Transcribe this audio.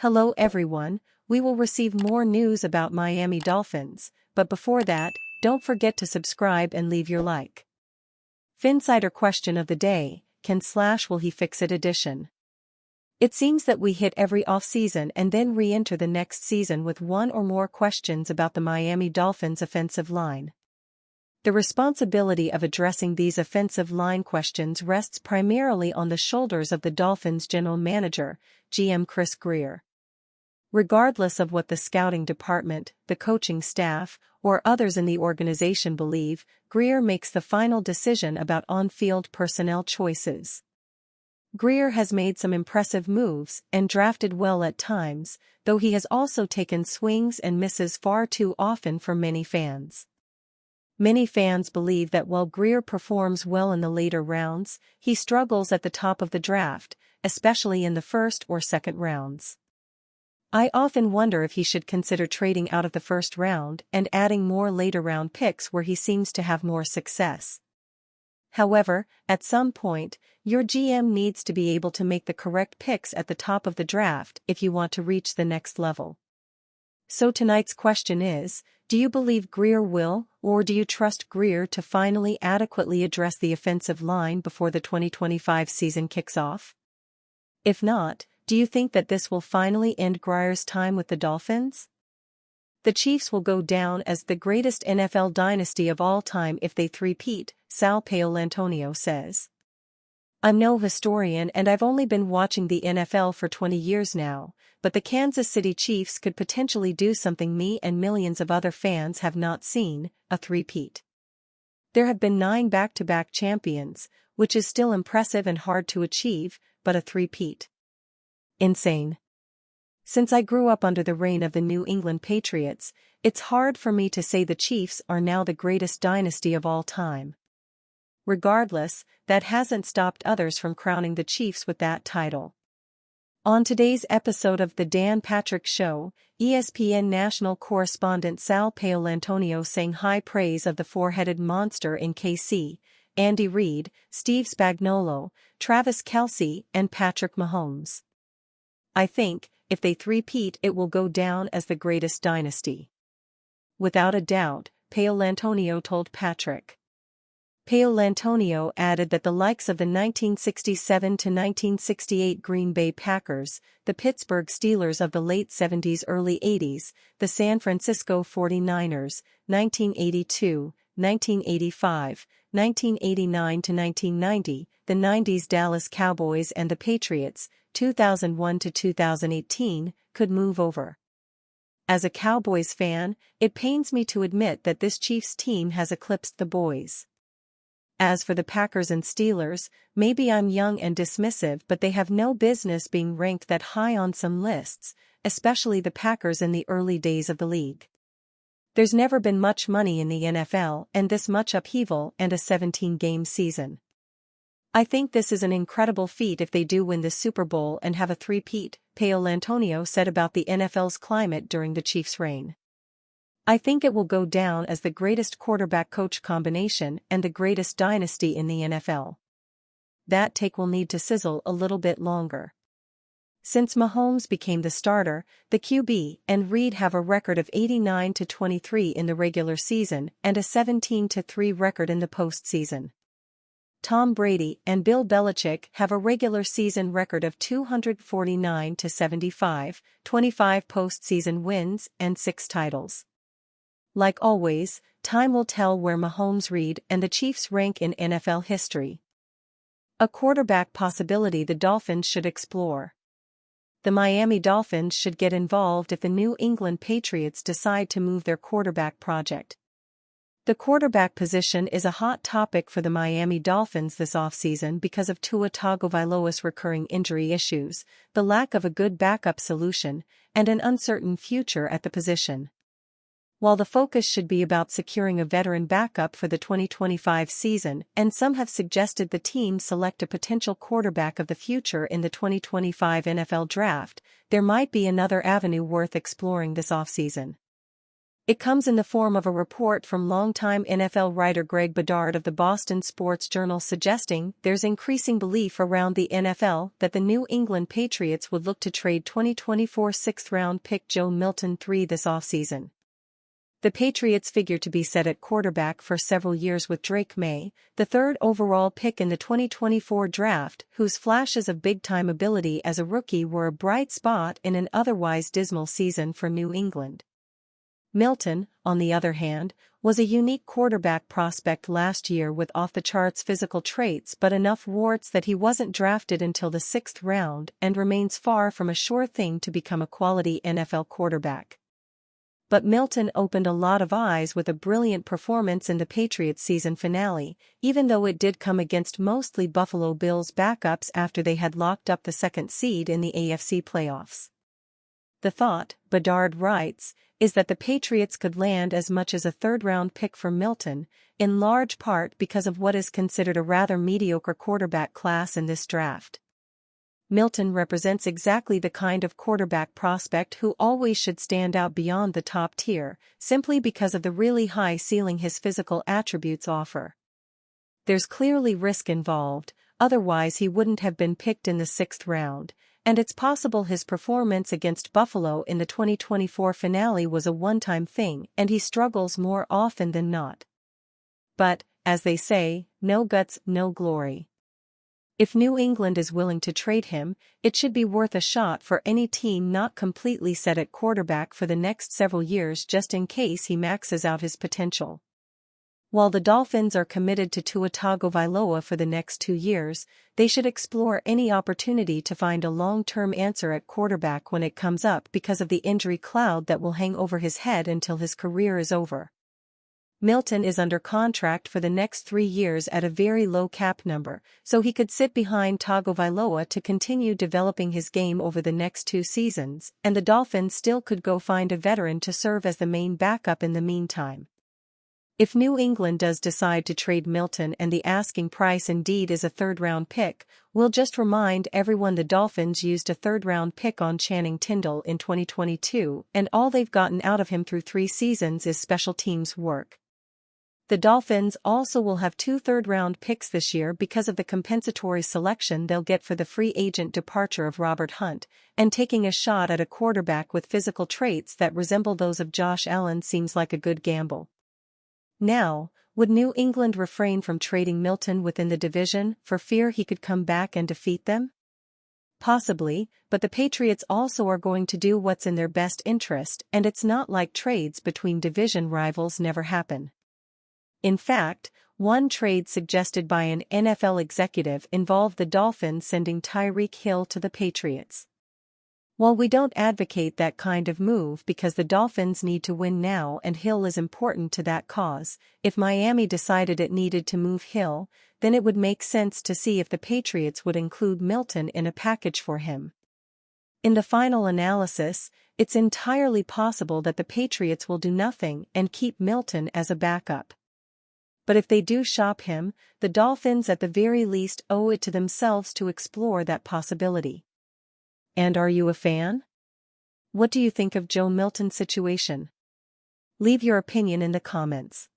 Hello everyone, we will receive more news about Miami Dolphins, but before that, don't forget to subscribe and leave your like. Finsider question of the day, will he fix it edition. It seems that we hit every off-season and then re-enter the next season with one or more questions about the Miami Dolphins offensive line. The responsibility of addressing these offensive line questions rests primarily on the shoulders of the Dolphins' general manager, GM Chris Grier. Regardless of what the scouting department, the coaching staff, or others in the organization believe, Grier makes the final decision about on-field personnel choices. Grier has made some impressive moves and drafted well at times, though he has also taken swings and misses far too often for many fans. Many fans believe that while Grier performs well in the later rounds, he struggles at the top of the draft, especially in the first or second rounds. I often wonder if he should consider trading out of the first round and adding more later round picks where he seems to have more success. However, at some point, your GM needs to be able to make the correct picks at the top of the draft if you want to reach the next level. So tonight's question is, do you believe Grier will, or do you trust Grier to finally adequately address the offensive line before the 2025 season kicks off? If not, do you think that this will finally end Grier's time with the Dolphins? The Chiefs will go down as the greatest NFL dynasty of all time if they three-peat, Sal Paolantonio says. I'm no historian and I've only been watching the NFL for 20 years now, but the Kansas City Chiefs could potentially do something me and millions of other fans have not seen, a three-peat. There have been 9 back-to-back champions, which is still impressive and hard to achieve, but a three-peat. Insane. Since I grew up under the reign of the New England Patriots, it's hard for me to say the Chiefs are now the greatest dynasty of all time. Regardless, that hasn't stopped others from crowning the Chiefs with that title. On today's episode of The Dan Patrick Show, ESPN national correspondent Sal Paolantonio sang high praise of the four-headed monster in KC, Andy Reid, Steve Spagnuolo, Travis Kelce, and Patrick Mahomes. I think, if they three-peat, it will go down as the greatest dynasty. Without a doubt, Paolantonio told Patrick. Paolantonio added that the likes of the 1967 to 1968 Green Bay Packers, the Pittsburgh Steelers of the late 70s early 80s, the San Francisco 49ers, 1982, 1985, 1989 to 1990, the 90s Dallas Cowboys and the Patriots, 2001 to 2018, could move over. As a Cowboys fan, it pains me to admit that this Chiefs team has eclipsed the boys. As for the Packers and Steelers, maybe I'm young and dismissive, but they have no business being ranked that high on some lists, especially the Packers in the early days of the league. There's never been much money in the NFL and this much upheaval and a 17-game season. I think this is an incredible feat if they do win the Super Bowl and have a three-peat, Paolantonio said about the NFL's climate during the Chiefs' reign. I think it will go down as the greatest quarterback-coach combination and the greatest dynasty in the NFL. That take will need to sizzle a little bit longer. Since Mahomes became the starter, the QB and Reid have a record of 89-23 in the regular season and a 17-3 record in the postseason. Tom Brady and Bill Belichick have a regular season record of 249-75, 25 postseason wins and 6 titles. Like always, time will tell where Mahomes, Reid, and the Chiefs rank in NFL history. A quarterback possibility the Dolphins should explore. The Miami Dolphins should get involved if the New England Patriots decide to move their quarterback project. The quarterback position is a hot topic for the Miami Dolphins this offseason because of Tua Tagovailoa's recurring injury issues, the lack of a good backup solution, and an uncertain future at the position. While the focus should be about securing a veteran backup for the 2025 season, and some have suggested the team select a potential quarterback of the future in the 2025 NFL Draft, there might be another avenue worth exploring this offseason. It comes in the form of a report from longtime NFL writer Greg Bedard of the Boston Sports Journal suggesting there's increasing belief around the NFL that the New England Patriots would look to trade 2024 sixth-round pick Joe Milton III this offseason. The Patriots figure to be set at quarterback for several years with Drake May, the third overall pick in the 2024 draft, whose flashes of big-time ability as a rookie were a bright spot in an otherwise dismal season for New England. Milton, on the other hand, was a unique quarterback prospect last year with off-the-charts physical traits but enough warts that he wasn't drafted until the sixth round and remains far from a sure thing to become a quality NFL quarterback. But Milton opened a lot of eyes with a brilliant performance in the Patriots season finale, even though it did come against mostly Buffalo Bills backups after they had locked up the second seed in the AFC playoffs. The thought, Bedard writes, is that the Patriots could land as much as a third-round pick for Milton, in large part because of what is considered a rather mediocre quarterback class in this draft. Milton represents exactly the kind of quarterback prospect who always should stand out beyond the top tier, simply because of the really high ceiling his physical attributes offer. There's clearly risk involved, otherwise he wouldn't have been picked in the sixth round, and it's possible his performance against Buffalo in the 2024 finale was a one-time thing and he struggles more often than not. But, as they say, no guts, no glory. If New England is willing to trade him, it should be worth a shot for any team not completely set at quarterback for the next several years just in case he maxes out his potential. While the Dolphins are committed to Tua Tagovailoa for the next 2 years, they should explore any opportunity to find a long-term answer at quarterback when it comes up because of the injury cloud that will hang over his head until his career is over. Milton is under contract for the next 3 years at a very low cap number, so he could sit behind Tagovailoa to continue developing his game over the next 2 seasons, and the Dolphins still could go find a veteran to serve as the main backup in the meantime. If New England does decide to trade Milton and the asking price indeed is a third-round pick, we'll just remind everyone the Dolphins used a third-round pick on Channing Tindall in 2022 and all they've gotten out of him through 3 seasons is special teams work. The Dolphins also will have 2 third-round picks this year because of the compensatory selection they'll get for the free agent departure of Robert Hunt, and taking a shot at a quarterback with physical traits that resemble those of Josh Allen seems like a good gamble. Now, would New England refrain from trading Milton within the division for fear he could come back and defeat them? Possibly, but the Patriots also are going to do what's in their best interest, and it's not like trades between division rivals never happen. In fact, one trade suggested by an NFL executive involved the Dolphins sending Tyreek Hill to the Patriots. While we don't advocate that kind of move because the Dolphins need to win now and Hill is important to that cause, if Miami decided it needed to move Hill, then it would make sense to see if the Patriots would include Milton in a package for him. In the final analysis, it's entirely possible that the Patriots will do nothing and keep Milton as a backup. But if they do shop him, the Dolphins at the very least owe it to themselves to explore that possibility. And are you a fan? What do you think of Joe Milton's situation? Leave your opinion in the comments.